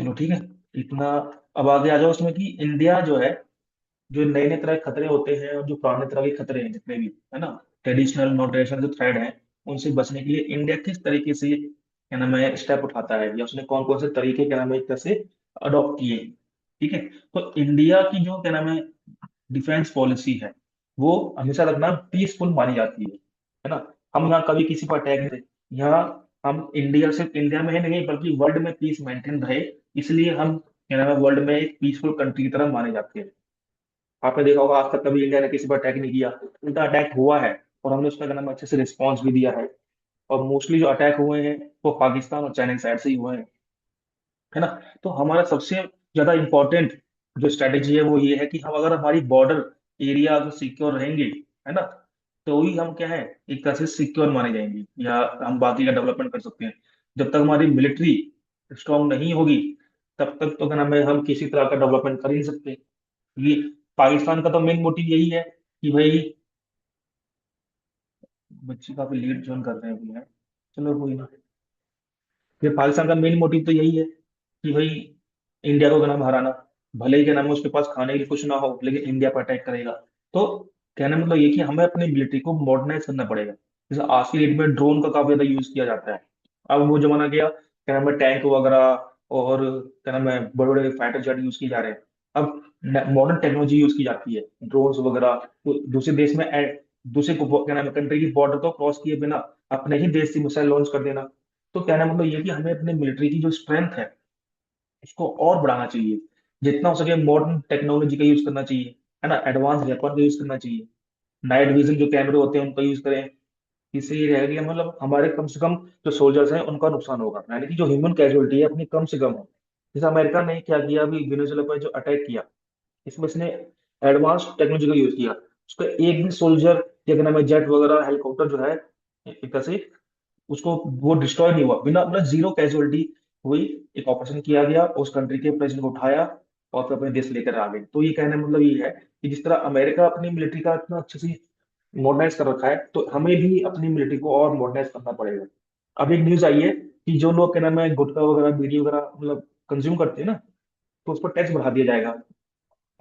चलो ठीक है। इतना। अब आगे आ जाओ उसमें कि इंडिया जो है, जो नए नए तरह के खतरे होते हैं और जो पुराने तरह के खतरे हैं जितने भी, है ना, ट्रेडिशनल नॉन ट्रेडिशनल जो थ्रेड है, उनसे बचने के लिए इंडिया किस तरीके से, क्या नाम है, स्टेप उठाता है, या उसने कौन कौन से तरीके, क्या नाम है, एक तरह से अडॉप्ट किए हैं। ठीक है। तो इंडिया की जो, क्या नाम है, डिफेंस पॉलिसी है, वो हमेशा रखना पीसफुल मानी जाती है ना। हम यहाँ कभी किसी पर अटैक नहीं थे। यहाँ हम इंडिया, सिर्फ इंडिया में ही नहीं बल्कि वर्ल्ड में पीस मेंटेन रहे, इसलिए हम, क्या नाम है, वर्ल्ड में एक पीसफुल कंट्री की तरह माने जाते हैं। आपने देखा होगा आज तक कभी इंडिया ने किसी पर अटैक नहीं किया, उल्टा अटैक हुआ है और हमने उसका, क्या नाम है, अच्छे से रिस्पॉन्स भी दिया है। और मोस्टली जो अटैक हुए हैं वो पाकिस्तान और चाइना की साइड से ही हुए हैं, है ना। तो हमारा सबसे ज्यादा इंपॉर्टेंट जो स्ट्रेटेजी है वो ये है कि हम, अगर हमारी बॉर्डर एरिया अगर सिक्योर रहेंगे, है ना, तो ही हम, क्या है, एक तरह से सिक्योर माने जाएंगे, या हम बाकी का डेवलपमेंट कर सकते हैं। जब तक हमारी मिलिट्री स्ट्रांग नहीं होगी, तब तक तो, क्या नाम है, हम किसी तरह का डेवलपमेंट कर ही नहीं सकते। ये पाकिस्तान का तो मेन मोटिव यही है कि भाई, बच्चे काफी लेट ज्वाइन कर रहे हैं अभी यार। चलो कोई ना। फिर पाकिस्तान का मेन मोटिव तो यही है कि भाई इंडिया को, क्या नाम है, हराना। भले ही, क्या नाम है, उसके पास खाने के लिए कुछ ना हो लेकिन इंडिया पर अटैक करेगा। तो कहने का मतलब ये कि हमें अपनी मिलिट्री को मॉडर्नाइज करना पड़ेगा। जैसे आज की डेट में ड्रोन का काफी ज्यादा यूज किया जाता है। अब वो जमाना गया, क्या नाम है, टैंक वगैरह और, क्या नाम है, बड़े बड़े फाइटर जेट यूज किए जा रहे हैं। अब मॉडर्न टेक्नोलॉजी यूज की जाती है, ड्रोन्स वगैरह। तो दूसरे देश में दूसरे को, क्या नाम है, कंट्री की बॉर्डर को क्रॉस किए बिना अपने ही देश से मिसाइल लॉन्च कर देना। तो कहने का मतलब ये कि हमें अपने मिलिट्री की जो स्ट्रेंथ है उसको और बढ़ाना चाहिए। जितना हो सके मॉडर्न टेक्नोलॉजी का यूज करना चाहिए, है ना, एडवांस वेपन का यूज करना चाहिए। नाइट विजन जो कैमरे होते हैं उनका यूज करें। इससे ये रहेगा कि मतलब हमारे कम से कम जो सोल्जर्स हैं उनका नुकसान होगा, यानी कि जो ह्यूमन कैजुअलिटी है अपनी कम से कम हो। जैसे अमेरिका ने क्या किया अभी वेनेजुएला पर जो अटैक किया, इसमें इसने एडवांस टेक्नोलॉजी का यूज किया। उसका एक भी सोल्जर, या क्या नाम है, जेट वगैरह हेलीकॉप्टर जो है, एक तरह से उसको, वो डिस्ट्रॉय नहीं हुआ, बिना, मतलब जीरो कैजुअलिटी हुई। एक ऑपरेशन किया गया, उस कंट्री के प्रेसिडेंट को उठाया और फिर अपने देश लेकर आ गए। तो ये कहने का मतलब ये है कि जिस तरह अमेरिका अपनी मिलिट्री का इतना अच्छे से मॉडर्नाइज कर रखा है, तो हमें भी अपनी मिलिट्री को और मॉडर्नाइज करना पड़ेगा। अब एक न्यूज आई है कि जो लोग, क्या नाम है, गुटखा वगैरह बीड़ी वगैरह मतलब कंज्यूम करते हैं ना, तो उस पर टैक्स बढ़ा दिया जाएगा।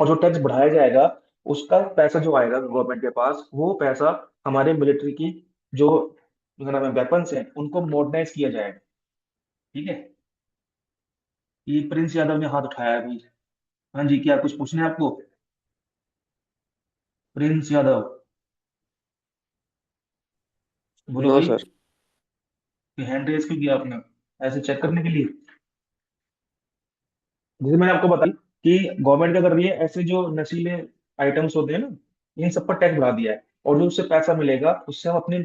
और जो टैक्स बढ़ाया जाएगा, उसका पैसा जो आएगा गवर्नमेंट के पास, वो पैसा हमारे मिलिट्री की जो, क्या नाम है, वेपन्स हैं उनको मॉडर्नाइज किया जाएगा। ठीक है। ये प्रिंस यादव ने हाथ उठाया है अभी। हाँ जी, क्या कुछ पूछना है आपको? प्रिंस यादव, बोलो हाँ भाई। सर। हैंड रेस क्यों किया आपने? ऐसे चेक करने के लिए? जैसे मैंने आपको बताया कि गवर्नमेंट क्या कर रही है, ऐसे जो नशीले आइटम्स होते हैं ना, इन सब पर टैक्स बढ़ा दिया है। और जो उससे पैसा मिलेगा उससे हम अपनी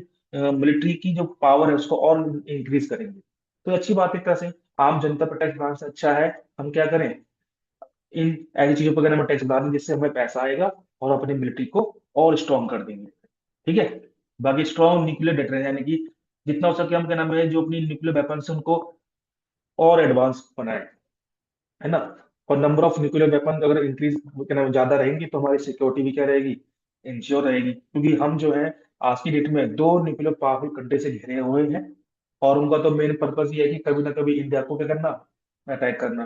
मिलिट्री की जो पावर है उसको और इंक्रीज करेंगे। तो अच्छी बात है एक तरह से। आम जनता पर टैक्स बढ़ाने से अच्छा है हम क्या करें, इन ऐसी चीजों पर अगर हम टैक्स बढ़ा दें जिससे हमें पैसा आएगा और अपनी मिलिट्री को और स्ट्रॉन्ग कर देंगे। ठीक है। बाकी स्ट्रॉन्ग न्यूक्लियर डिटरेंस, यानी कि जितना हो सके हम, क्या नाम है, जो अपनी न्यूक्लियर वेपन है उनको और एडवांस बनाए, है ना। और नंबर ऑफ न्यूक्लियर वेपन अगर इंक्रीज, क्या नाम है, ज्यादा रहेंगी तो हमारी सिक्योरिटी भी क्या रहेगी, इंश्योर रहेगी। क्योंकि हम जो है आज की डेट में दो न्यूक्लियर पावरफुल कंट्री से घिरे हुए हैं। और उनका तो मेन पर्पज ये है कि कभी ना कभी इंडिया को क्या करना, अटैक करना।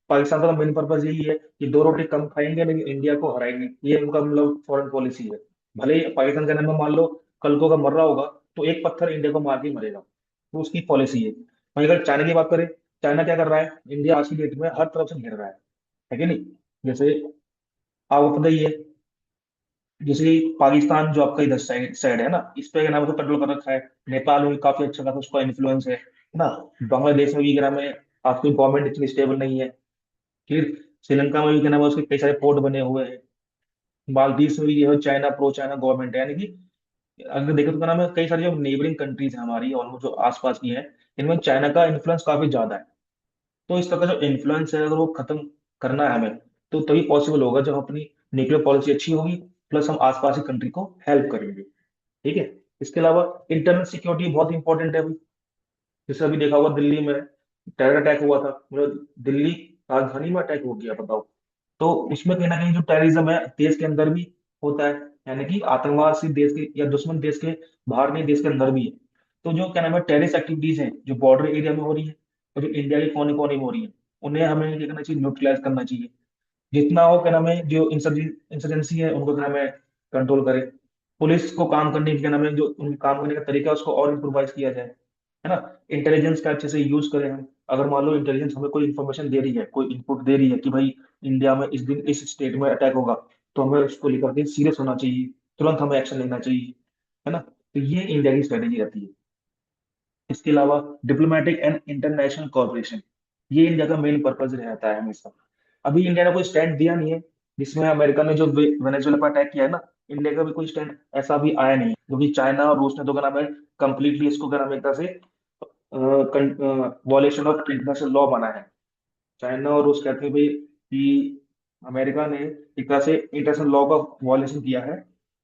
पाकिस्तान का तो मेन पर्पज यही है कि दो रोटी कम खाएंगे लेकिन इंडिया को हराएंगे, ये उनका मतलब फॉरेन पॉलिसी है। भले ही पाकिस्तान का नाम मान लो कल को अगर मर रहा होगा, तो एक पत्थर इंडिया को मार के ही मरेगा, तो उसकी पॉलिसी है। वहीं अगर चाइना की बात करें, चाइना क्या कर रहा है, इंडिया आज की डेट में हर तरफ से घेर रहा है कि नहीं। जैसे आपको पता ही है, जैसे पाकिस्तान जो आपका इधर साइड साइड है ना, इस पे क्या नाम है कंट्रोल कर रखा है। नेपाल में भी काफी अच्छा खासा उसका इन्फ्लुएंस है ना। बांग्लादेश में भी, क्या नाम है, आपकी गवर्नमेंट इतनी स्टेबल नहीं है। फिर श्रीलंका में भी, क्या नाम है, उसके कई सारे पोर्ट बने हुए हैं। मालदीव में भी जो है चाइना, प्रो चाइना गवर्नमेंट है, यानी कि अगर देखें तो, क्या नाम है, कई सारी जो नेबरिंग कंट्रीज है हमारी ऑलमोस्ट जो आसपास की है, इनमें चाइना का इन्फ्लुएंस काफी ज्यादा है। तो इस तरह का जो इन्फ्लुएंस है अगर वो खत्म करना है हमें, तो तभी पॉसिबल होगा जब अपनी न्यूक्लियर पॉलिसी अच्छी होगी, प्लस हम आसपास की कंट्री को हेल्प करेंगे। ठीक है। इसके अलावा इंटरनल सिक्योरिटी बहुत इंपॉर्टेंट है अभी। जैसे अभी देखा होगा दिल्ली में टेरर अटैक हुआ था, मतलब दिल्ली राजधानी में अटैक हो गया, बताओ। तो उसमें कहीं ना कहीं जो टेररिज्म है देश के अंदर भी होता है, यानी कि आतंकवाद से देश के या दुश्मन देश के बाहर नहीं, देश के अंदर भी है। तो जो, क्या नाम है, टेररिस्ट एक्टिविटीज हैं जो बॉर्डर एरिया में हो रही है और जो इंडिया के कोने कोने में हो रही है, उन्हें हमें क्या करना चाहिए, न्यूट्रलाइज करना चाहिए। जितना हो क्या नाम है, जो इंसर्जेंसी है उनको क्या नाम है कंट्रोल करे। पुलिस को काम करने की क्या नाम है, जो उनके काम करने का तरीका है उसको और इम्प्रोवाइज किया जाए, है ना। इंटेलिजेंस का अच्छे से यूज करें हम। अगर मान लो इंटेलिजेंस हमें कोई इन्फॉर्मेशन दे रही है, कोई इनपुट दे रही है कि भाई इंडिया में इस दिन इस स्टेट में अटैक होगा, तो हमें उसको लेकर के सीरियस होना चाहिए, तुरंत हमें एक्शन लेना चाहिए, है ना। तो ये इंडिया की स्ट्रेटेजी रहती है। इसके अलावा डिप्लोमेटिक एंड इंटरनेशनल कॉर्पोरेशन, ये इंडिया का मेन पर्पज रहता है हमेशा। अभी इंडिया ने कोई स्टैंड दिया नहीं है, जिसमें अमेरिका ने जो वेनेजुएला पर अटैक किया है ना, इंडिया का भी कोई स्टैंड ऐसा भी आया नहीं है, क्योंकि चाइना और रूस ने तो क्या नाम है कंप्लीटली इसको क्या नाम है एक तरह से वॉलेशन ऑफ इंटरनेशनल लॉ माना है। चाइना और रूस कहते हैं भाई कि अमेरिका ने एक तरह से इंटरनेशनल लॉ का वॉलेशन किया है,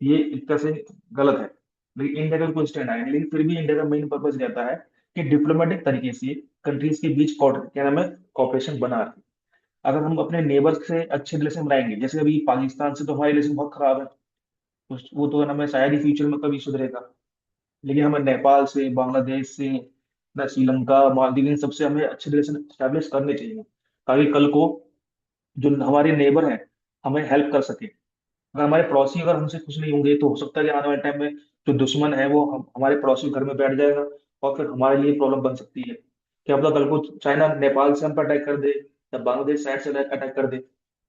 ये एक तरह से गलत है। लेकिन इंडिया का भी कोई स्टैंड आया नहीं। लेकिन फिर भी इंडिया का मेन पर्पज रहता है कि डिप्लोमेटिक तरीके से कंट्रीज के बीच क्या नाम है कॉपरेशन बना रहे। अगर हम अपने नेबर्स से अच्छे रिलेशन बनाएंगे, जैसे अभी पाकिस्तान से तो हमारे रिलेशन बहुत खराब है, तो वो तो हमें शायद ही फ्यूचर में कभी सुधरेगा। लेकिन हमें नेपाल से, बांग्लादेश से, ना श्रीलंका, मालदीव, इन सबसे हमें अच्छे रिलेशन स्टैब्लिश करने चाहिए, ताकि कल को जो हमारे नेबर हैं हमें हेल्प कर सके। अगर हमारे पड़ोसी अगर हमसे खुश नहीं होंगे, तो हो सकता है कि आने वाले टाइम में जो दुश्मन है वो हमारे पड़ोसी के घर में बैठ जाएगा, और फिर हमारे लिए प्रॉब्लम बन सकती है। क्या पता कल को चाइना नेपाल से हम पर अटैक कर दे, या बांग्लादेश साइड से अटैक कर दे,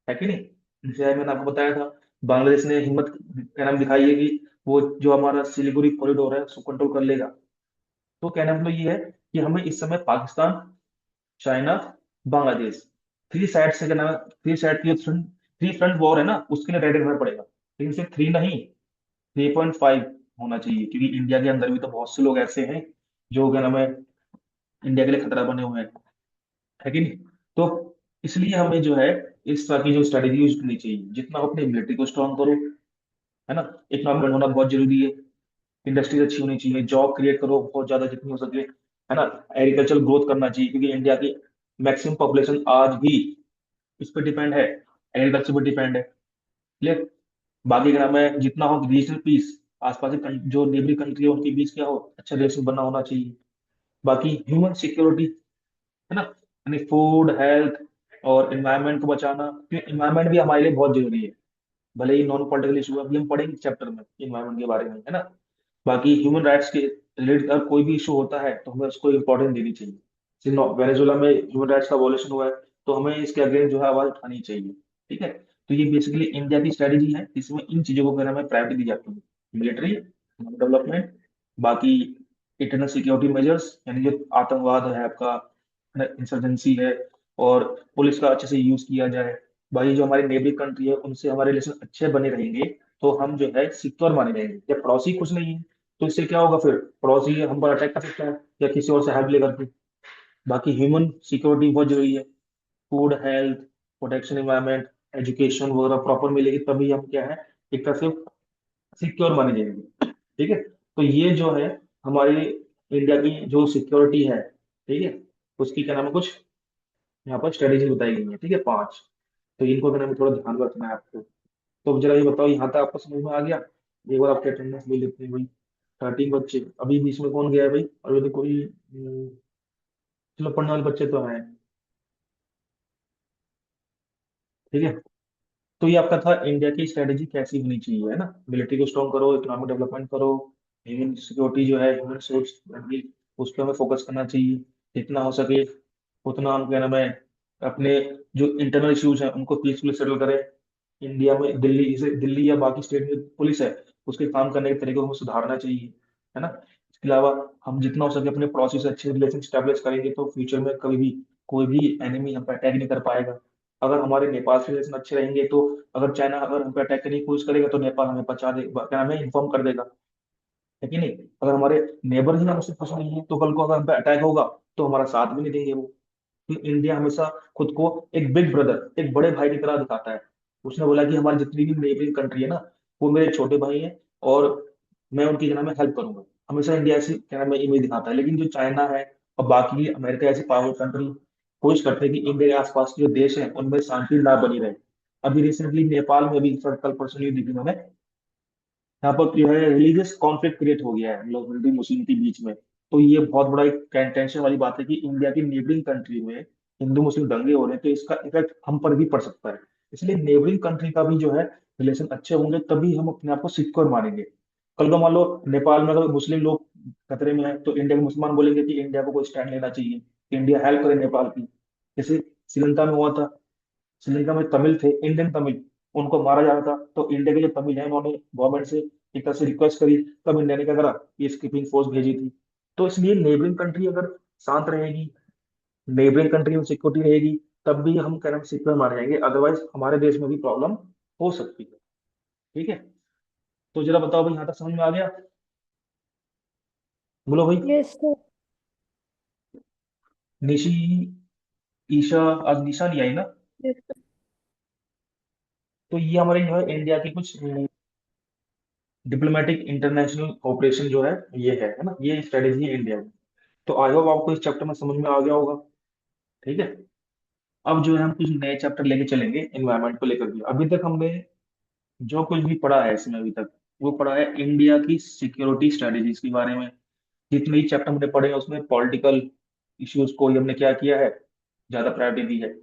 है कि नहीं। जैसे मैंने आपको बताया था, बांग्लादेश ने हिम्मत का नाम दिखाई है कि वो जो हमारा सिलीगुड़ी कॉरिडोर है उसको कंट्रोल कर लेगा। तो कहने का मतलब ये है कि हमें इस समय Pakistan, China, Bangladesh, three side से क्या नाम है, थ्री साइड की जो थ्री फ्रंट वॉर है ना, उसके लिए रेडी रहना पड़ेगा। लेकिन सिर्फ थ्री नहीं, 3.5 होना चाहिए, क्योंकि इंडिया के अंदर भी तो बहुत से लोग ऐसे हैं जो क्या नाम है इंडिया के लिए खतरा बने हुए हैं, है कि नहीं। तो इसलिए हमें जो है इस तरह की जो स्ट्रेटेजी यूज करनी चाहिए, जितना हो अपनी मिलिट्री को स्ट्रॉन्ग करो, है ना। इकोनॉमिक होना बहुत जरूरी है, इंडस्ट्रीज अच्छी होनी चाहिए, जॉब क्रिएट करो बहुत ज्यादा जितनी हो सके, है ना। एग्रीकल्चर ग्रोथ करना चाहिए, क्योंकि इंडिया की मैक्सिमम पॉपुलेशन आज भी इस पे डिपेंड है, एग्रीकल्चर पे डिपेंड है। क्लियर। बाकी अगर हमें जितना हो रीजनल पीस, आसपास के जो नेबरिंग कंट्री है उनके बीच क्या हो अच्छा रिलेशन बनना होना चाहिए। बाकी ह्यूमन सिक्योरिटी, है ना, यानी फूड, हेल्थ और एनवायरनमेंट को बचाना, क्योंकि एनवायरनमेंट भी हमारे लिए बहुत जरूरी है। भले ही नॉन पॉलिटिकल इशू है, अभी हम पढ़ेंगे चैप्टर में एनवायरनमेंट के बारे में, है ना। बाकी ह्यूमन राइट्स के रिलेटेड अगर कोई भी इशू होता है तो हमें उसको इम्पोर्टेंस देनी चाहिए। जैसे वेनेजुएला में ह्यूमन राइट्स का वॉल्यूशन हुआ है, तो हमें इसके अगेंस्ट जो है आवाज उठानी चाहिए। ठीक है। तो ये बेसिकली इंडिया की स्ट्रेटेजी है, इसमें इन चीजों को करने में प्रायोरिटी दी जाती है। मिलिट्री डेवलपमेंट, बाकी इंटरनल सिक्योरिटी मेजर्स, यानी जो आतंकवाद है आपका, इंसर्जेंसी है, और पुलिस का अच्छे से यूज किया जाए। बाकी जो हमारी नेबरिंग कंट्री है उनसे हमारे रिलेशन अच्छे बने रहेंगे, तो हम जो है सिक्योर माने जाएंगे। जब पड़ोसी कुछ नहीं है, तो इससे क्या होगा, फिर पड़ोसी हम पर अटैक कर सकता है या किसी और से हेल्प लेकर के। बाकी ह्यूमन सिक्योरिटी बहुत जरूरी है, food, health, protection, environment, education वगैरह प्रॉपर मिलेगी, तभी हम क्या है एक तरह से सिक्योर माने जाएंगे। ठीक है। तो ये जो है हमारी इंडिया की जो सिक्योरिटी है, ठीक है, उसकी क्या नाम है कुछ यहाँ पर स्ट्रेटेजी बताई गई है, ठीक है, 5। तो इनको क्या नाम है थोड़ा ध्यान में रखना है आपको। तो जरा ये बताओ, यहाँ तक आपको समझ में आ गया। एक बार आपके अटेंडेंस ले लेते हैं भाई। 13 बच्चे अभी बीच में कौन गया है भाई, और यदि कोई चलो पढ़ने वाले बच्चे तो हैं। ठीक है। तो ये आपका था इंडिया की स्ट्रेटेजी कैसी होनी चाहिए, है ना। मिलिट्री को स्ट्रॉन्ग करो, इकोनॉमिक डेवलपमेंट करो, ह्यूमन सिक्योरिटी जो है, ह्यूमन रिसोर्स, उस पर हमें फोकस करना चाहिए जितना हो सके। उतना हम क्या नाम है अपने जो इंटरनल इश्यूज हैं उनको पीसफुली सेटल करें। इंडिया में दिल्ली, जैसे दिल्ली या बाकी स्टेट में पुलिस है, उसके काम करने के तरीकों को सुधारना चाहिए, है ना। इसके अलावा हम जितना हो सके अपने पड़ोसी से अच्छे रिलेशन स्टैब्लिश करेंगे, तो फ्यूचर में कभी भी कोई भी एनिमी हम पे अटैक नहीं कर पाएगा। अगर हमारे नेपाल से रिलेशन अच्छे रहेंगे, तो अगर चाइना अगर हम पे अटैक करने की कोशिश करेगा, तो नेपाल हमें बचा दे, क्या नाम है इन्फॉर्म कर देगा, है कि नहीं। अगर हमारे नेबर ही हमसे खुश नहीं है, तो कल को अगर हम पे अटैक होगा तो हमारा साथ भी नहीं देंगे वो। कि इंडिया हमेशा खुद को एक बिग ब्रदर, एक बड़े भाई की तरह दिखाता है। उसने बोला कि हमारी जितनी भी नेबरिंग कंट्री है ना, वो मेरे छोटे भाई हैं, और मैं उनकी क्या नाम है हेल्प करूंगा। हमेशा इंडिया ऐसी क्या नाम है इमेज दिखाता है। लेकिन जो चाइना है और बाकी अमेरिका ऐसी पावरफुल कंट्री कोशिश करते हैं कि इंडिया के आसपास के जो देश हैं उनमें शांति ना बनी रहे। अभी रिसेंटली नेपाल में भी कल परसों न्यूज देखी मैंने, यहाँ पर जो है रिलीजियस कॉन्फ्लिक्ट क्रिएट हो गया है हम लोग हिंदू मुस्लिम के बीच में। तो ये बहुत बड़ा एक टेंशन वाली बात है कि इंडिया की नेबरिंग कंट्री में हिंदू मुस्लिम दंगे हो रहे हैं, तो इसका इफेक्ट हम पर भी पड़ सकता है। इसलिए नेबरिंग कंट्री का भी जो है रिलेशन अच्छे होंगे, तभी हम अपने आप को सिक्योर मानेंगे। कल को मान लो नेपाल में अगर मुस्लिम लोग खतरे में है, तो इंडिया के मुसलमान बोलेंगे कि इंडिया को कोई स्टैंड लेना चाहिए, कि इंडिया हेल्प करे नेपाल की। जैसे श्रीलंका में हुआ था, श्रीलंका में तमिल थे, इंडियन तमिल, उनको मारा जा रहा था, तो इंडिया के जो तमिल है उन्होंने गवर्नमेंट से एक तरह से रिक्वेस्ट करी, तब इंडिया ने क्या करा, पीस कीपिंग फोर्स भेजी थी। तो इसलिए नेबरिंग कंट्री अगर शांत रहेगी, नेबरिंग कंट्री में सिक्योरिटी रहेगी, तब भी हम क्या नाम सिक्योर माने जाएंगे, अदरवाइज हमारे देश में भी प्रॉब्लम हो सकती है। ठीक है, तो जरा बताओ भाई, यहाँ तक समझ में आ गया? बोलो भाई। Yes sir. निशी, ईशा, आज निशा नहीं आई ना? यस तो ये हमारे जो है इंडिया की कुछ डिप्लोमेटिक इंटरनेशनल कोऑपरेशन जो है, ये है ना, ये स्ट्रेटेजी है इंडिया की। तो आई होप आपको इस चैप्टर में समझ में आ गया होगा। ठीक है, अब जो है हम कुछ नए चैप्टर लेके चलेंगे एनवायरनमेंट को लेकर के। अभी तक हमने जो कुछ भी पढ़ा है इसमें अभी तक, वो पढ़ा है इंडिया की सिक्योरिटी स्ट्रेटेजीज के बारे में। जितने ही चैप्टर हमने पढ़े हैं उसमें पॉलिटिकल इश्यूज को ही हमने क्या किया है, ज्यादा प्रायोरिटी दी है।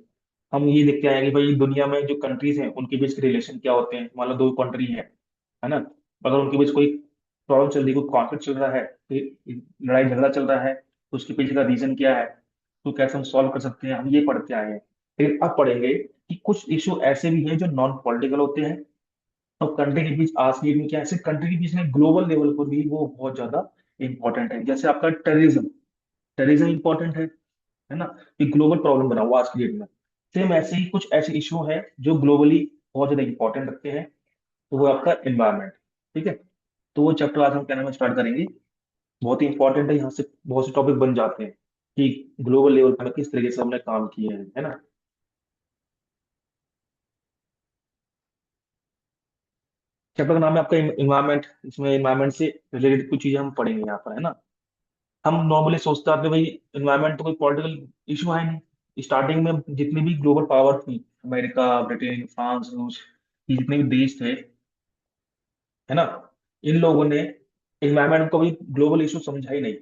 हम ये देखते आए हैं कि भाई दुनिया में जो कंट्रीज हैं उनके बीच के रिलेशन क्या होते हैं। मान लो दो कंट्री है ना, अगर उनके बीच कोई प्रॉब्लम चल रही है, कोई कॉन्फ्लिक्ट चल रहा है, कोई लड़ाई झगड़ा चल रहा है, तो उसके पीछे का रीजन क्या है, तो कैसे हम सॉल्व कर सकते हैं, हम ये पढ़ते आए हैं। फिर अब पढ़ेंगे कि कुछ इशू ऐसे भी हैं जो नॉन पॉलिटिकल होते हैं, और कंट्री के बीच आज की डेट में क्या है, सिर्फ कंट्री के बीच में ग्लोबल लेवल पर भी वो बहुत ज्यादा इंपॉर्टेंट है। जैसे आपका टेररिज्म, टेररिज्म इंपॉर्टेंट है ना, ये ग्लोबल प्रॉब्लम बना हुआ आज की डेट में। सेम ऐसे ही कुछ ऐसे इशू है जो ग्लोबली बहुत ज्यादा इंपॉर्टेंट रखते हैं, तो वो आपका एनवायरमेंट। ठीक है, तो वो चैप्टर आज हम क्या नाम है स्टार्ट करेंगे। बहुत ही इंपॉर्टेंट है, यहाँ से बहुत से टॉपिक बन जाते हैं कि ग्लोबल लेवल पर किस तरीके से हमने काम किए हैं, है ना। चैप्टर का नाम है आपका इन्वायरमेंट। इसमें इन्वायरमेंट से रिलेटेड कुछ चीजें हम पढ़ेंगे यहाँ पर, है ना। हम नॉर्मली सोचते आते हैं भाई इन्वायरमेंट तो कोई पॉलिटिकल इशू है नहीं। स्टार्टिंग में जितनी भी ग्लोबल पावर थी, अमेरिका, ब्रिटेन, फ्रांस, रूस, ये जितने भी देश थे, है ना, इन लोगों ने इन्वायरमेंट को भी ग्लोबल इशू समझा ही नहीं।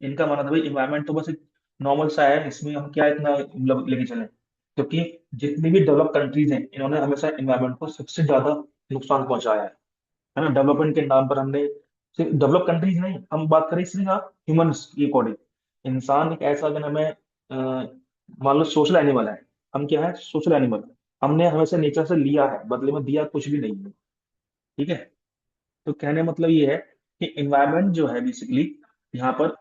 इनका मानना था भाई इन्वायरमेंट तो बस एक नॉर्मल सा है, इसमें हम क्या इतना मतलब लेके चलें। क्योंकि जितनी भी डेवलप कंट्रीज हैं इन्होंने हमेशा इन्वायरमेंट को सबसे ज्यादा नुकसान पहुंचाया है ना। डेवलपमेंट के नाम पर हमने, सिर्फ डेवलप कंट्रीज नहीं, हम बात करें सिर्फ ह्यूमंस की अकॉर्डिंग, इंसान एक ऐसा क्या नाम है, मान लो सोशल एनिमल है। हम क्या है, सोशल एनिमल। हमने हमेशा नेचर से लिया है, बदले में दिया कुछ भी नहीं है। ठीक है, तो कहने का मतलब ये है कि इन्वायरमेंट जो है बेसिकली यहाँ पर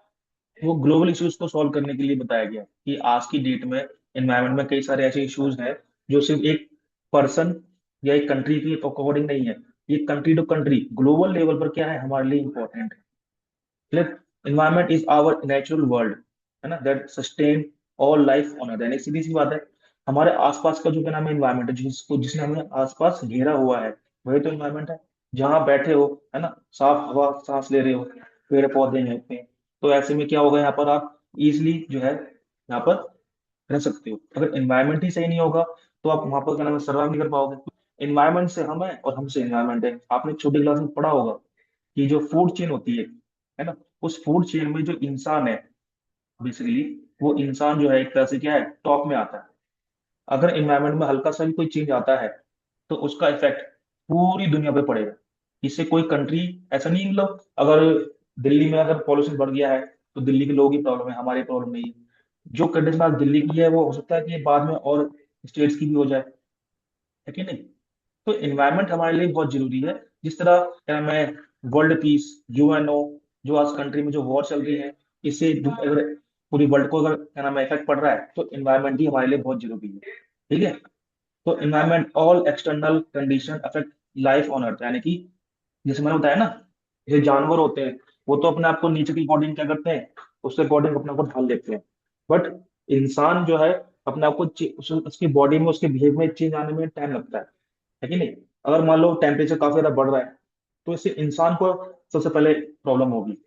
वो ग्लोबल इश्यूज को सॉल्व करने के लिए बताया गया है, कि आज की डेट में एनवायरनमेंट में कई सारे ऐसे इश्यूज हैं जो सिर्फ एक पर्सन या एक कंट्री के अकॉर्डिंग नहीं है, ये country to country global level पर क्या है हमारे लिए इंपॉर्टेंट है। Environment is our natural world, है ना, that sustain all life on earth. यानी सीधी सी बात है, हमारे आसपास का जो क्या नाम है एनवायरनमेंट है, जिसको जिसने हमें आसपास घेरा हुआ है, वही तो एनवायरनमेंट है। जहाँ बैठे हो, है ना, साफ हवा सांस ले रहे हो, पेड़ पौधे हैं पे, तो ऐसे में क्या होगा, यहाँ पर आप इजिली जो है यहाँ पर रह सकते हो। अगर एनवायरनमेंट ही सही नहीं होगा तो आप वहां पर क्या नाम है सर्वाइव नहीं कर पाओगे। एनवायरनमेंट से हम है और हमसे एनवायरनमेंट है। आपने छोटी क्लास में पढ़ा होगा कि जो फूड चेन होती है ना, उस फूड चेन में जो इंसान है बेसिकली, वो इंसान जो है एक तरह से क्या है, टॉप में आता है। अगर एनवायरनमेंट में हल्का सा भी कोई चेंज आता है, तो उसका इफेक्ट पूरी दुनिया पे पड़ेगा। इससे कोई कंट्री ऐसा नहीं, मतलब अगर दिल्ली में अगर पॉल्यूशन बढ़ गया है तो दिल्ली के लोगों की प्रॉब्लम है, हमारी प्रॉब्लम नहीं है। जो कंडीशन आज दिल्ली की है वो हो सकता है कि बाद में और स्टेट्स की भी हो जाए, है कि नहीं। तो एनवायरनमेंट हमारे लिए बहुत जरूरी है। जिस तरह क्या नाम है, वर्ल्ड पीस, यूएनओ, जो आज कंट्री में जो वॉर चल रही है, इससे अगर पूरी वर्ल्ड को अगर क्या नाम है इफेक्ट पड़ रहा है, तो एनवायरनमेंट ही हमारे लिए बहुत जरूरी है। ठीक है, तो environment all external condition affect life on earth. यानी कि जैसे मैंने बताया ना, जैसे जानवर होते हैं, वो तो अपने आप को नीचे के अकॉर्डिंग क्या करते हैं, उसके अकॉर्डिंग अपने आप को ढाल लेते हैं। बट इंसान जो है अपने आप को उसकी बॉडी में, उसके बिहेव में चेंज आने में टाइम लगता है कि नहीं। अगर मान लो टेम्परेचर काफी ज्यादा बढ़ रहा है, तो इससे इंसान को सबसे पहले प्रॉब्लम होगी।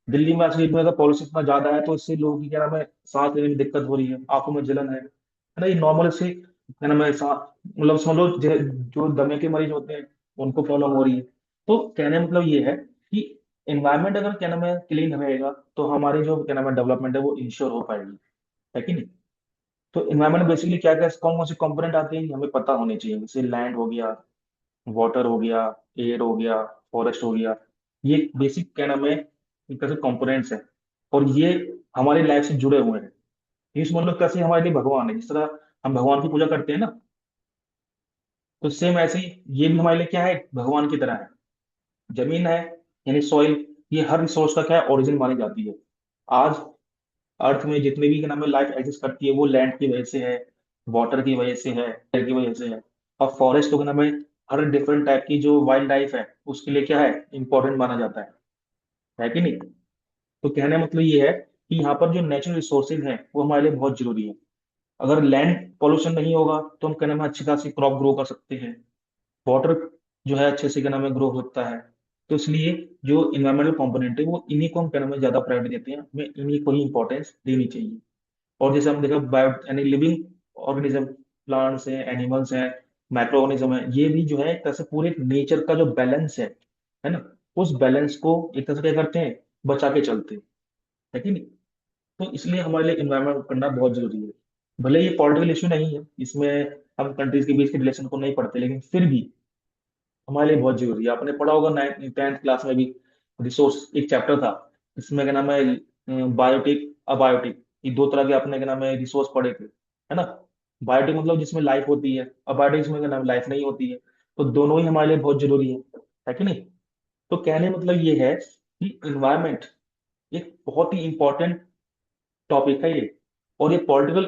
दिल्ली में आज में अगर पॉल्यूशन इतना ज्यादा है, तो इससे लोगों की क्या नाम है सांस लेने में दिक्कत हो रही है, आंखों में जलन है ना, ये नॉर्मल से क्या नाम है मतलब समझ लो जो दमे के मरीज होते हैं उनको प्रॉब्लम हो रही है। तो कहने का मतलब ये है कि एनवायरनमेंट अगर क्या नाम है क्लीन रहेगा, तो हमारी जो क्या नाम है डेवलपमेंट है वो इंश्योर हो पाएगी, है कि नहीं। तो इन्वायरमेंट बेसिकली क्या क्या कौन कौन से कंपोनेंट आते हैं ये हमें पता होने चाहिए, जैसे लैंड हो गया, वाटर हो गया, एयर हो गया, फॉरेस्ट हो गया। ये बेसिक क्या नाम है, एक तरह से कंपोनेंट्स है, और ये हमारी लाइफ से जुड़े हुए हैं। ये समझ लो कैसे हमारे लिए भगवान है, जिस तरह हम भगवान की पूजा करते हैं ना, तो सेम ऐसे ही ये भी हमारे लिए क्या है, भगवान की तरह है। जमीन है यानी सॉइल, ये हर रिसोर्स का क्या है, ओरिजिन मानी जाती है। आज अर्थ में जितने भी क्या नाम है लाइफ एग्जिस्ट करती है, वो लैंड की वजह से है, वाटर की वजह से है, एयर की वजह से है। और फॉरेस्ट तो क्या नाम है, हर डिफरेंट टाइप की जो वाइल्ड लाइफ है उसके लिए क्या है, इंपॉर्टेंट माना जाता है कि नहीं। तो कहने का मतलब ये है कि यहाँ पर जो नेचुरल रिसोर्सेज हैं वो हमारे लिए बहुत जरूरी है। अगर लैंड पॉल्यूशन नहीं होगा तो हम क्या नाम है अच्छी खासी क्रॉप ग्रो कर सकते हैं, वाटर जो है अच्छे से क्या नाम है ग्रो होता है। तो इसलिए जो इन्वायरमेंटल कंपोनेंट है वो इन्हीं को हम क्या नाम है ज्यादा प्रायोरिटी देते हैं, हमें इन्हीं को ही इंपॉर्टेंस देनी चाहिए। और जैसे हम देखा बायो यानी लिविंग ऑर्गेनिज्म, प्लांट्स हैं, एनिमल्स हैं, माइक्रो ऑर्गेनिज्म है, ये भी जो है एक तरह से पूरे नेचर का जो बैलेंस है ना, उस बैलेंस को एक तरह से क्या करते हैं, बचा के चलते हैं, है कि नहीं। तो इसलिए हमारे लिए इन्वायरमेंट करना बहुत जरूरी है। भले ये पॉलिटिकल इशू नहीं है, इसमें हम कंट्रीज के बीच के रिलेशन को नहीं पढ़ते, लेकिन फिर भी हमारे लिए बहुत जरूरी है। आपने पढ़ा होगा 9th क्लास में भी, रिसोर्स एक चैप्टर था, इसमें क्या नाम है बायोटिक अबायोटिक, ये दो तरह के आपने क्या नाम है रिसोर्स पढ़े थे, है ना। बायोटिक मतलब जिसमें लाइफ होती है, अबायोटिक जिसमें क्या नाम लाइफ नहीं होती है। तो दोनों ही हमारे लिए बहुत जरूरी है कि नहीं। तो कहने मतलब ये है कि इन्वायरमेंट एक बहुत ही इंपॉर्टेंट टॉपिक है ये। और ये पॉलिटिकल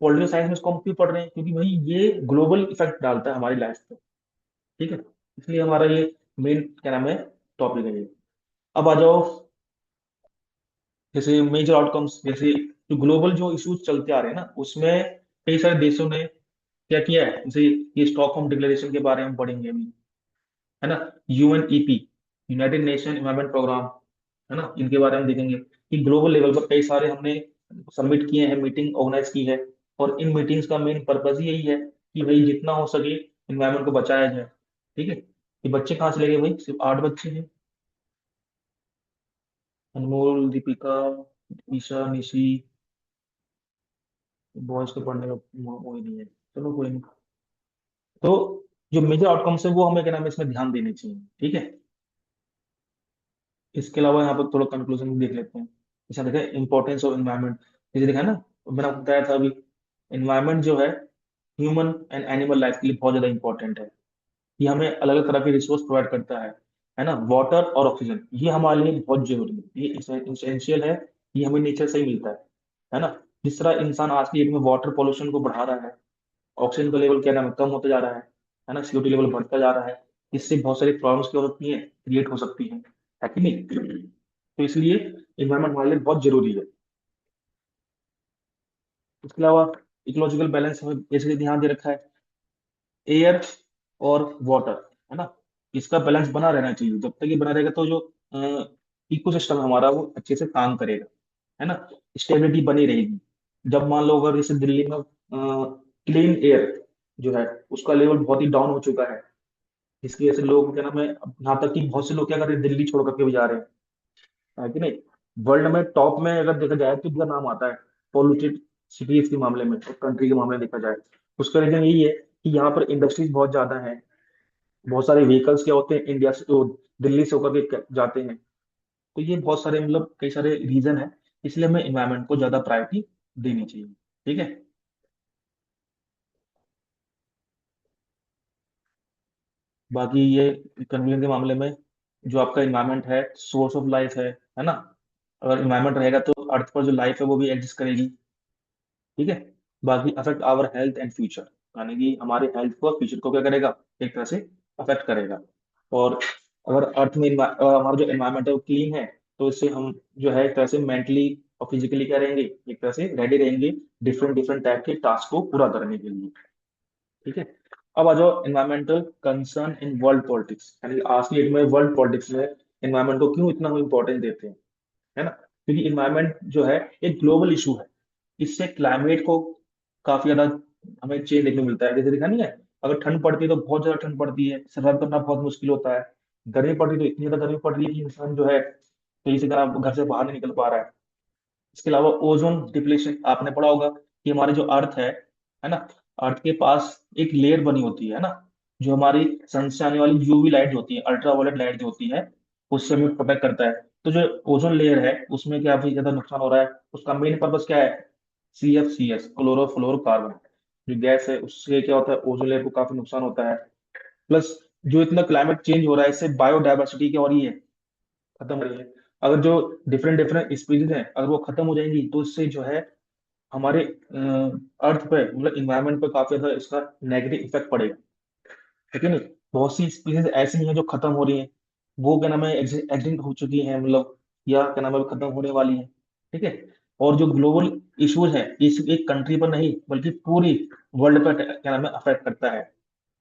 पॉलिटिकल साइंस में इसको हम क्यों पढ़ रहे हैं, क्योंकि भाई ये ग्लोबल इफेक्ट डालता है हमारी लाइफ पे, ठीक है। इसलिए हमारा ये मेन क्या नाम है टॉपिक है ये। अब आ जाओ, जैसे मेजर आउटकम्स, जैसे जो ग्लोबल जो इश्यूज चलते आ रहे हैं ना, उसमें कई सारे देशों ने क्या किया है, जैसे ये स्टॉकहोम डिक्लेरेशन के बारे में पढ़ेंगे अभी, है ना। UNEP, United Nation Environment Programme, है ना, इनके बारे में देखेंगे कि ग्लोबल लेवल पर कई सारे हमने सबमिट किए हैं, मीटिंग ऑर्गेनाइज की है। और इन मीटिंग्स का मेन पर्पज यही है कि भाई जितना हो सके इन्वायरमेंट को बचाया जाए, ठीक है। ये बच्चे कहाँ से लगे भाई, सिर्फ 8 बच्चे हैं, अनमोल, दीपिका, ईशा, निशी। बॉयज को पढ़ने का वो ही नहीं है, चलो कोई नहीं। तो जो मेजर आउटकम्स है वो हमें क्या नाम है इसमें ध्यान देने चाहिए, ठीक है। इसके अलावा यहाँ पर थोड़ा कंक्लूजन भी देख लेते हैं। जैसे देखा इंपॉर्टेंस ऑफ एनवायरनमेंट, जैसे देखा ना, मैंने आपको बताया था अभी, एनवायरनमेंट जो है ह्यूमन एंड एनिमल लाइफ के लिए बहुत ज्यादा इंपॉर्टेंट है। ये हमें अलग अलग तरह के रिसोर्स प्रोवाइड करता है ना। वाटर और ऑक्सीजन ये हमारे लिए बहुत जरूरी है, ये इंसेंशियल है, ये हमें नेचर से ही मिलता है ना। जिस तरह इंसान आज की डेट में वाटर पॉल्यूशन को बढ़ा रहा है, ऑक्सीजन का लेवल क्या नाम है कम होता जा रहा है ना, CO2 लेवल बढ़ता जा रहा है, इससे बहुत सारी प्रॉब्लम्स क्या हो सकती हैं, क्रिएट हो सकती है कि नहीं। तो इसलिए इन्वायरमेंट हमारे लिए बहुत जरूरी है। इसके अलावा इकोलॉजिकल बैलेंस हमें जैसे ध्यान दे रखा है, एयर और वाटर, है ना, इसका बैलेंस बना रहना चाहिए। जब तक ये बना रहेगा तो जो इकोसिस्टम हमारा वो अच्छे से काम करेगा, है ना, स्टेबिलिटी बनी रहेगी। जब मान लो अगर जैसे दिल्ली में क्लीन एयर जो है उसका लेवल बहुत ही डाउन हो चुका है, इसकी वजह से लोग क्या नाम है, यहाँ तक कि बहुत से लोग क्या कर रहे हैं, दिल्ली छोड़ करके भी जा रहे हैं, है कि नहीं। वर्ल्ड में टॉप में अगर देखा जाए तो इनका नाम आता है पॉल्यूटेड सिटीज के मामले में, कंट्री के मामले में देखा जाए। उसका रीजन यही है कि यहाँ पर इंडस्ट्रीज बहुत ज्यादा है, बहुत सारे व्हीकल्स क्या होते हैं इंडिया से तो दिल्ली से होकर के जाते हैं। तो ये बहुत सारे मतलब कई सारे रीजन है, इसलिए हमें इन्वायरमेंट को ज्यादा प्रायोरिटी देनी चाहिए, ठीक है। बाकी ये कन्वीनियंस के मामले में जो आपका इन्वायरमेंट है सोर्स ऑफ लाइफ है ना। अगर इन्वायरमेंट रहेगा तो अर्थ पर जो लाइफ है वो भी एग्जिस्ट करेगी, ठीक है। बाकी affect our health and future, यानी कि हमारे हेल्थ को फ्यूचर को क्या करेगा, एक तरह से अफेक्ट करेगा। और अगर अर्थ में हमारा जो एनवायरमेंट है वो क्लीन है, तो इससे हम जो है एक तरह से मेंटली और फिजिकली क्या रहेंगे, एक तरह से रेडी रहेंगे डिफरेंट डिफरेंट टाइप के टास्क को पूरा करने के लिए, ठीक है। अब आ जाओ environmental concern in world politics, यानी कि आज की डेट में वर्ल्ड पॉलिटिक्स में एनवायरमेंट को क्यों इतना इंपॉर्टेंस देते हैं, है ना। क्योंकि इन्वायरमेंट जो है एक ग्लोबल इशू है, इससे क्लाइमेट को काफी ज्यादा हमें चेंज देखने को मिलता है। जैसे देखा नहीं है, अगर ठंड पड़ती है तो बहुत ज्यादा ठंड पड़ती है, सर्वाइव करना बहुत मुश्किल होता है। गर्मी पड़ती है तो इतनी ज्यादा गर्मी पड़ रही है कि इंसान जो है तो इसी तरह घर से बाहर नहीं निकल पा रहा है। इसके अलावा ओजोन डिप्लीशन आपने पढ़ा होगा कि हमारे जो अर्थ है ना, अर्थ के पास एक लेयर बनी होती है ना, जो हमारी सन से आने वाली यूवी लाइट जो होती है, अल्ट्रावायलेट लाइट जो होती है, उससे हमें प्रोटेक्ट करता है। तो जो ओजोन लेयर है उसमें क्या काफी ज्यादा नुकसान हो रहा है, उसका मेन पर्पस क्या है? CFCS, क्लोरोफ्लोरोकार्बन, जो गैस है, उससे क्या होता है, ओजोन लेयर को काफी नुकसान होता है। प्लस जो इतना क्लाइमेट चेंज हो रहा है, इससे बायोडायवर्सिटी क्या हो रही है, खत्म हो रही है। अगर जो डिफरेंट डिफरेंट स्पीसीज हैं, अगर वो खत्म हो जाएंगी, तो इससे जो है हमारे अर्थ पे, मतलब इन्वायरमेंट पे काफी ज्यादा इसका नेगेटिव इफेक्ट पड़ेगा। है कि नहीं? बहुत सी स्पीसीज ऐसी हैं जो खत्म हो रही हैं, वो क्या नाम है, एक्सटिंक्ट हो चुकी हैं, मतलब या क्या नाम है, खत्म होने वाली हैं। ठीक है। और जो ग्लोबल इश्यूज है, इस एक कंट्री पर नहीं बल्कि पूरी वर्ल्ड पर क्या नाम है, अफेक्ट करता है।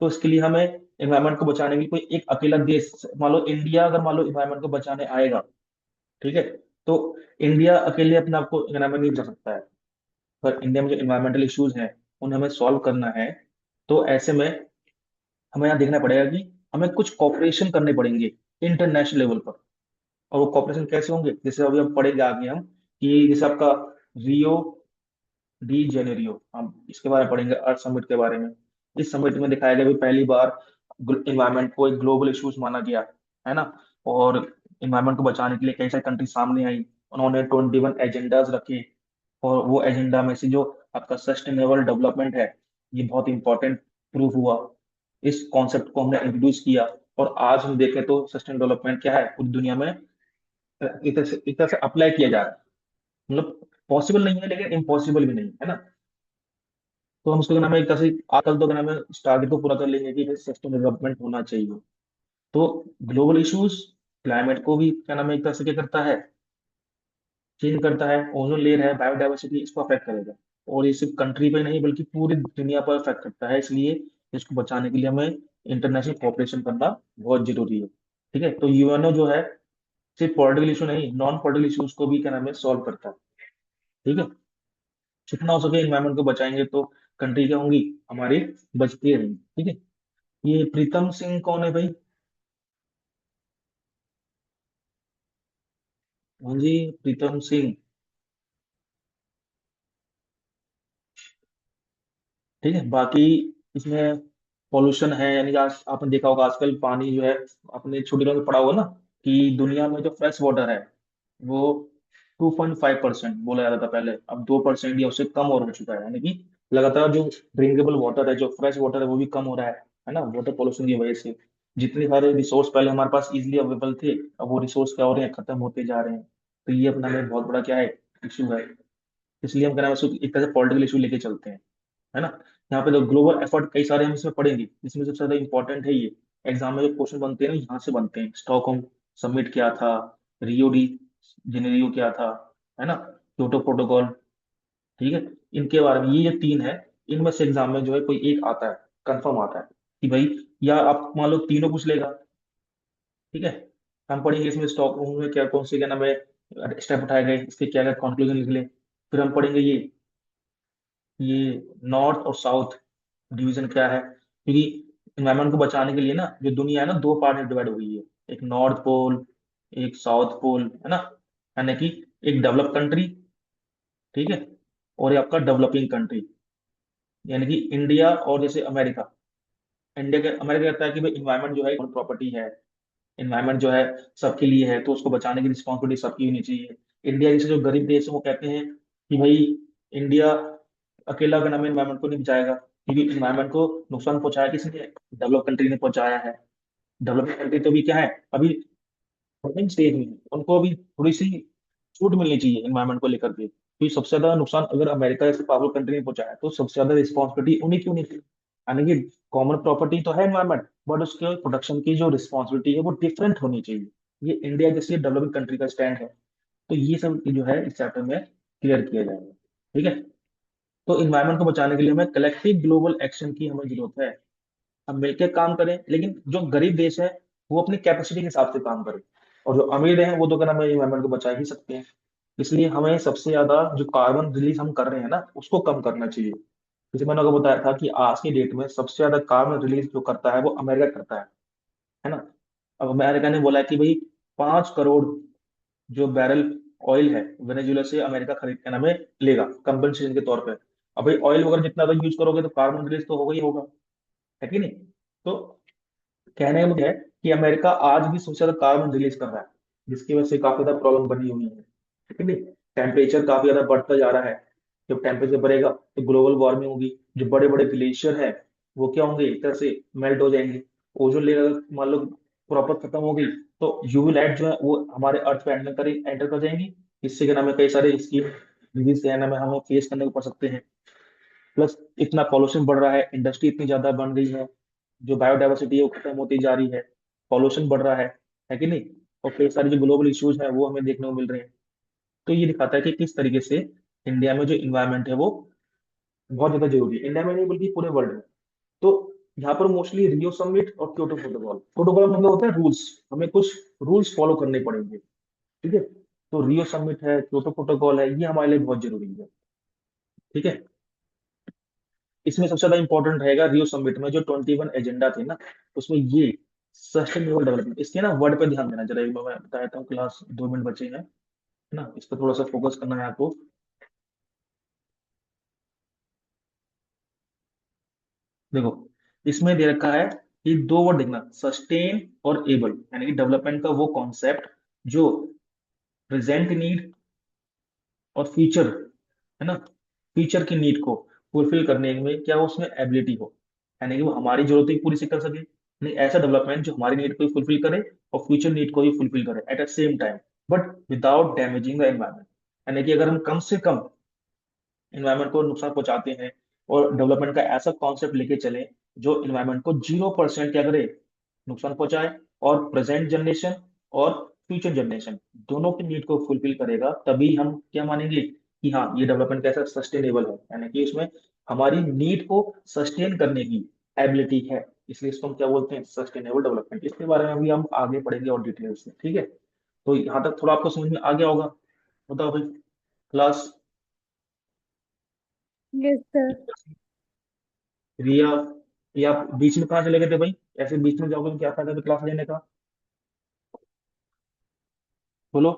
तो इसके लिए हमें एनवायरमेंट को बचाने के लिए कोई एक अकेला देश, मान लो इंडिया, अगर मान लो एनवायरमेंट को बचाने आएगा, ठीक है, तो इंडिया अकेले अपने आप को एनवायरमेंट नहीं बचा सकता है। पर इंडिया में जो इन्वायरमेंटल इश्यूज हैं, उन्हें हमें सॉल्व करना है। तो ऐसे में हमें यहाँ देखना पड़ेगा कि हमें कुछ कॉपरेशन करने पड़ेंगे इंटरनेशनल लेवल पर। और वो कॉपरेशन कैसे होंगे, जैसे अभी हम पढ़ेंगे आगे हम, कि जैसे आपका रियो डी जेनेरियो, हम इसके बारे में पढ़ेंगे, अर्थ समिट के बारे में। इस समिट में दिखाया गया भी पहली बार इन्वायरमेंट को एक ग्लोबल इश्यूज माना गया, है ना। और इन्वायरमेंट को बचाने के लिए कई सारी कंट्री सामने आई, उन्होंने 21 एजेंडाज रखे। और वो एजेंडा में से जो आपका सस्टेनेबल डेवलपमेंट है, ये बहुत इंपॉर्टेंट प्रूफ हुआ। इस कॉन्सेप्ट को हमने इंट्रोड्यूस किया। और आज हम देखें तो सस्टेनेबल डेवलपमेंट क्या है, पूरी दुनिया में एक तरह से अप्लाई किया जा रहा है। मतलब पॉसिबल नहीं है लेकिन इम्पॉसिबल भी नहीं है ना। तो हम उसको क्या नाम है, एक तरह से आजकल तो क्या नाम है, इस टारगेट को पूरा कर लेंगे कि सस्टेनेबल डेवलपमेंट होना चाहिए। तो ग्लोबल इश्यूज क्लाइमेट को भी क्या नाम है, एक तरह से क्या करता है, चेंज करता है। ओजोन लेयर है, बायोडाइवर्सिटी, इसको अफेक्ट करेगा। और ये सिर्फ कंट्री पे नहीं बल्कि पूरी दुनिया पर अफेक्ट करता है। इसलिए इसको बचाने के लिए हमें इंटरनेशनल कोऑपरेशन करना बहुत जरूरी है। ठीक है। तो यूएनओ जो है, सिर्फ पॉलिटिकल इशू नहीं, नॉन पॉलिटिकल इश्यूज को भी क्या नाम है, सॉल्व करता है। ठीक है। जितना हो सके इन्वायरमेंट को बचाएंगे तो कंट्री क्या होंगी, हमारी बचती रहेंगी। ठीक है। ये प्रीतम सिंह कौन है भाई? हाँ जी, प्रीतम सिंह। ठीक है। बाकी इसमें पॉल्यूशन है, यानी कि आज आपने देखा होगा आजकल पानी जो है, आपने छोटी में पढ़ा होगा ना, कि दुनिया में जो फ्रेश वाटर है वो 2.5% बोला जा रहा था पहले, अब 2% या उससे कम और हो चुका है। यानी कि लगातार जो ड्रिंकेबल वाटर है, जो फ्रेश वाटर है, वो भी कम हो रहा है ना, वाटर पॉल्यूशन की वजह से। जितने सारे रिसोर्स पहले हमारे पास इजिली अवेलेबल थे, अब वो रिसोर्स क्या हो रहे हैं, खत्म होते जा रहे हैं। तो ये अपना में बहुत बड़ा क्या है, इशू है। इसलिए हम क्या नाम है, इसको एक तरह से पॉलिटिकल इशू लेके चलते हैं, है ना। यहाँ पे तो ग्लोबल एफर्ट कई सारे हम इसमें पढ़ेंगे, इसमें सबसे ज्यादा इंपॉर्टेंट है ये, एग्जाम में जो क्वेश्चन बनते हैं ना, यहाँ से बनते हैं। स्टॉकहोम समिट क्या था, रियो डी जेनेरियो क्या था, है ना, क्योटो प्रोटोकॉल। ठीक है। इनके बारे में ये जो तीन है, इनमें से एग्जाम में जो है कोई एक आता है, कंफर्म आता है कि भाई, या आप मान लो तीनों पूछ लेगा। ठीक है। हम पढ़ेंगे इसमें स्टॉकहोम में क्या, कौन से क्या नाम है, स्टेप उठाए गए, इसके क्या क्या कंक्लूजन निकले। फिर हम पढ़ेंगे ये नॉर्थ और साउथ डिवीजन क्या है, क्योंकि इन्वायरमेंट को बचाने के लिए ना, जो दुनिया है ना, दो पार्ट में डिवाइड हुई है। एक नॉर्थ पोल, एक साउथ पोल, है ना। यानी कि एक डेवलप कंट्री, ठीक है, और ये आपका डेवलपिंग कंट्री, यानी कि इंडिया और जैसे अमेरिका। इंडिया के अमेरिका कहता है कि भाई इन्वायरमेंट जो है प्रॉपर्टी है, इन्वायरमेंट जो है सबके लिए है, तो उसको बचाने की रिस्पॉन्सिबिलिटी सबकी होनी चाहिए। इंडिया जैसे जो गरीब देश है वो कहते हैं कि भाई इंडिया अकेला का नाम इन्वायरमेंट को नहीं बचाएगा, क्योंकि इन्वायरमेंट को नुकसान पहुंचाया किसने, डेवलप कंट्री ने पहुंचाया है। डेवलपिंग कंट्री तो भी क्या है, अभी डेवलपिंग स्टेज में है, उनको अभी थोड़ी सी छूट मिलनी चाहिए इन्वायरमेंट को लेकर के। क्योंकि सबसे ज्यादा नुकसान अगर अमेरिका जैसे पावरफुल कंट्री ने पहुंचाया है, तो सबसे ज्यादा रिस्पॉन्सिबिलिटी उन्हीं की होनी चाहिए। यानी कि कॉमन प्रॉपर्टी तो है इन्वायरमेंट, बट उसके प्रोटेक्शन की जो रिस्पॉन्सिबिलिटी है वो डिफरेंट होनी चाहिए। ये इंडिया जैसी डेवलपिंग कंट्री का स्टैंड है। तो ये सब जो है इस चैप्टर में क्लियर किया जाएगा। ठीक है। तो इन्वायरमेंट को बचाने के लिए हमें कलेक्टिव ग्लोबल एक्शन की हमें जरूरत है। हम मिलकर काम करें, लेकिन जो गरीब देश है वो अपनी कैपेसिटी के हिसाब से काम करे, और जो अमीर है वो तो क्या नाम है, इन्वायरमेंट को बचा ही सकते हैं। इसलिए हमें सबसे ज्यादा जो कार्बन रिलीज हम कर रहे हैं ना, उसको कम करना चाहिए। जैसे मैंने आपको बताया था कि आज की डेट में सबसे ज्यादा कार्बन रिलीज जो करता है वो अमेरिका करता है ना। अब अमेरिका ने बोला है कि भाई 5 करोड़ जो बैरल ऑयल है वेनेजुएला से अमेरिका खरीद के नाम है लेगा कंपनसेशन के तौर पे। अब भाई ऑयल वगैरह जितना ज्यादा यूज करोगे तो कार्बन रिलीज तो होगा ही होगा, है कि नहीं? तो कहने का मतलब है कि अमेरिका आज भी सबसे ज्यादा कार्बन रिलीज कर रहा है, जिसकी वजह से काफी ज्यादा प्रॉब्लम बनी हुई है, ठीक है नहीं? टेम्परेचर काफी ज्यादा बढ़ता जा रहा है। जब टेम्परेचर बढ़ेगा तो ग्लोबल वार्मिंग होगी, जो बड़े बड़े ग्लेशियर है वो क्या होंगे, एक तरह से मेल्ट हो जाएंगे। ओजोन लेयर मान लो प्रॉपर खत्म हो गई, तो यूवी लाइट जो है वो हमारे अर्थ पे एंटर कर जाएंगी। इससे क्या नाम है, कई सारे इसकी डिजीज क्या नाम है हमें फेस करने को पड़ सकते हैं। प्लस इतना पॉल्यूशन बढ़ रहा है, इंडस्ट्री इतनी ज्यादा बन रही है, जो बायोडाइवर्सिटी है वो खत्म होती जा रही है, पॉल्यूशन बढ़ रहा है कि नहीं? और कई सारे जो ग्लोबल इश्यूज हैं वो हमें देखने को मिल रहे हैं। तो ये दिखाता है कि किस तरीके से इंडिया में जो इन्वायरमेंट है वो बहुत ज्यादा जरूरी है, इंडिया में नहीं बल्कि पूरे वर्ल्ड में। तो यहाँ पर मोस्टली रियो समिट और क्योटो प्रोटोकॉल, प्रोटोकॉल मतलब होता है रूल्स, हमें कुछ रूल्स फॉलो करने पड़ेंगे, ठीक है? तो रियो समिट है, क्योटो प्रोटोकॉल है, ये हमारे लिए बहुत जरूरी है, ठीक है? इसमें सबसे ज्यादा इंपॉर्टेंट रहेगा रियो समिट में जो 21 एजेंडा थे ना, उसमें ये सस्टेनेबल डेवलपमेंट, इसके ना वर्ड पे ध्यान देना जरा, एक बार मैं बताया था, क्लास 2 मिनट बचे हैं, है ना? इस पर थोड़ा सा फोकस करना है आपको। देखो, इसमें दे रखा है कि दो वर्ड देखना, सस्टेन और एबल, यानी कि डेवलपमेंट का वो कॉन्सेप्ट जो प्रेजेंट नीड और फ्यूचर, है ना, फ्यूचर की नीड को फुलफिल करने में क्या हो, उसमें एबिलिटी हो, यानी कि वो हमारी जरूरतें भी पूरी से कर सके, नहीं ऐसा डेवलपमेंट जो हमारी नीड को भी फुलफिल करे और फ्यूचर नीड को भी फुलफिल करे at the same time, but without damaging the environment. यानी कि अगर हम कम से कम इन्वायरमेंट को नुकसान पहुंचाते हैं, और डेवलपमेंट का ऐसा कॉन्सेप्ट लेके चले जो इन्वायरमेंट को 0% क्या करे, नुकसान पहुंचाए, और प्रेजेंट जनरेशन और फ्यूचर जनरेशन दोनों की नीड को फुलफिल करेगा, तभी हम क्या मानेंगे कि हाँ ये डेवलपमेंट कैसा सस्टेनेबल है, यानी कि उसमें हमारी नीड को सस्टेन करने की एबिलिटी है। इसलिए इसको हम क्या बोलते हैं, सस्टेनेबल डेवलपमेंट। इसके बारे में भी हम आगे पढ़ेंगे और डिटेल से, ठीक है? तो यहाँ तक थोड़ा आपको समझ में आ गया होगा, बताओ भाई क्लास। Yes sir. रिया, या आप बीच में कहाँ चले गए थे भाई? ऐसे बीच में जाओगे तो क्या फायदा क्लास लेने का? बोलो।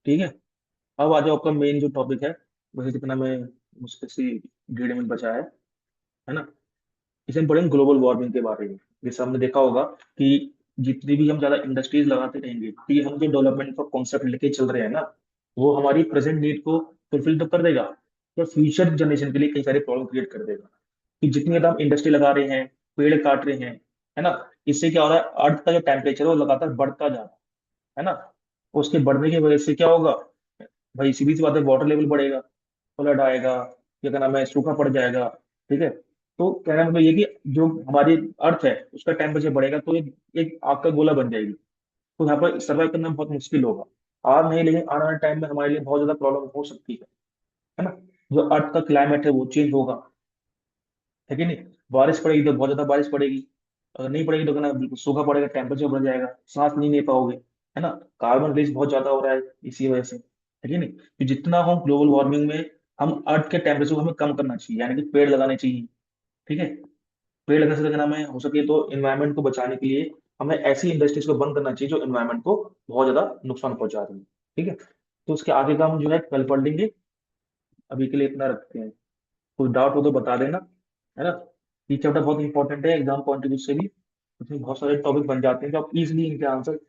ठीक है, अब आ जाओ आपका मेन जो टॉपिक है, वही कितना में मुश्किल से 1.5 मिनट बचा है ना? इसे हम पढ़ेंगे ग्लोबल वार्मिंग के बारे में। जैसे हमने देखा होगा कि जितनी भी हम ज्यादा इंडस्ट्रीज लगाते रहेंगे, तो ये हम जो डेवलपमेंट का कॉन्सेप्ट लेके चल रहे हैं ना, वो हमारी प्रेजेंट नीड को फुलफिल तो कर देगा, तो फ्यूचर जनरेशन के लिए कई सारे प्रॉब्लम क्रिएट कर देगा। कि जितनी ज्यादा हम इंडस्ट्री लगा रहे हैं, पेड़ काट रहे हैं, है ना, इससे क्या हो रहा है, अर्थ का जो टेम्परेचर है वो लगातार बढ़ता जा रहा है ना? उसके बढ़ने की वजह से क्या होगा भाई, सीधी सी बात है, वाटर लेवल बढ़ेगा, फ्लड आएगा, या क्या नाम है, सूखा पड़ जाएगा, ठीक है? तो कहने का मतलब ये कि जो हमारी अर्थ है उसका टेम्परेचर बढ़ेगा, तो एक आग का गोला बन जाएगी, तो यहाँ पर सर्वाइव करना बहुत मुश्किल होगा। आज नहीं, लेकिन आने वाले टाइम में हमारे लिए बहुत ज्यादा प्रॉब्लम हो सकती है ना? जो अर्थ का क्लाइमेट है वो चेंज होगा, है कि नहीं? बारिश पड़ेगी तो बहुत ज्यादा बारिश पड़ेगी, अगर नहीं पड़ेगी तो क्या ना बिल्कुल सूखा पड़ेगा, टेम्परेचर बढ़ जाएगा, सांस नहीं ले पाओगे, है ना? कार्बन रिलीज बहुत ज्यादा हो रहा है इसी वजह से, है कि नहीं? तो जितना हो ग्लोबल वार्मिंग में हम अर्थ के टेम्परेचर को हमें कम करना चाहिए, यानी कि पेड़ लगाने चाहिए, ठीक है? पेड़ लगाने से क्या नाम है, हो सके तो इन्वायरमेंट को बचाने के लिए हमें ऐसी इंडस्ट्रीज को बंद करना चाहिए जो इन्वायरमेंट को बहुत ज्यादा नुकसान पहुंचा रही है, ठीक है? तो उसके आगे का हम जो है कल पढ़ लेंगे, अभी के लिए इतना रखते हैं। कोई डाउट हो तो बता देना, है ना? ये चैप्टर बहुत इंपॉर्टेंट है एग्जाम पॉइंट ऑफ व्यू से भी, उसमें बहुत सारे टॉपिक बन जाते हैं जो आप इजिली इनके आंसर